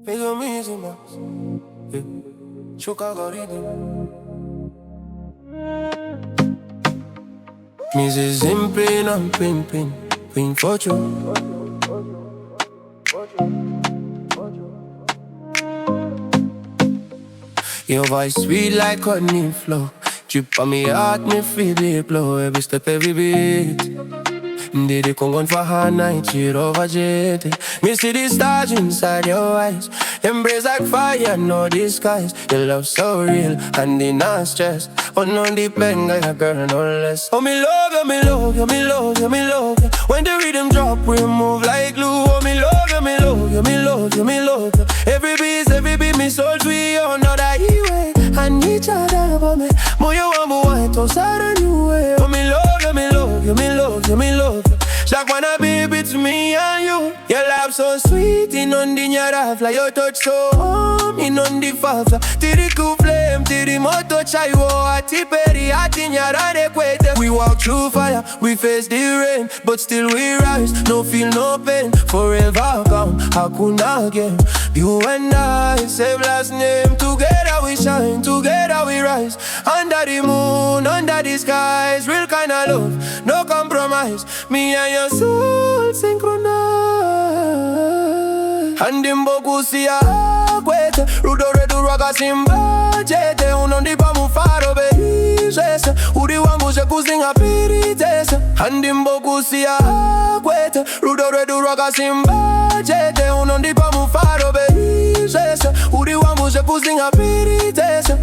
Pega Meezy, Chuka Goridhe. Meezy zimpin and pimpin, pin for you. Your voice sweet like honey flow. Drip on me heart, me feel it blow. Every step, every beat. Did it come on for her night, she over jet. Me see the stars inside your eyes. Embrace like fire, no disguise. Your love so real, and in no stress. Oh, no depend like a girl, no less. Oh, me love you, me love you, me love you, me love you. When the rhythm drop, we move like glue. Oh, me love you, me love you, me love you, me love you. Every beat, me soul we on that way. And each other for me. More you want to start a new way. Oh, me love you, me love you, me love you, me love you. Like wanna be between me and you. Your love so sweet, in on the nyara fly. Your touch so warm, in on the fafa. Tiri cool flame, tiri moto chai wo. Ati peri, ati nyara de kwete. We walk through fire, we face the rain, but still we rise, no feel, no pain. Forever come, hakuna again. You and I, same last name. Together we shine, together we rise. Under the moon, under the skies. Real kind of love, no compromise. Me and your soul synchronized. And in bokusi ya kwete. Rudo redu raga simba jete. Unondipa mufaro beishese. Udi wangu shekuzinga piritese. And in bokusi ya kwete. Rudo redu raga simba jete. Unondipa mufaro beishese. Udi wangu shekuzinga piritese.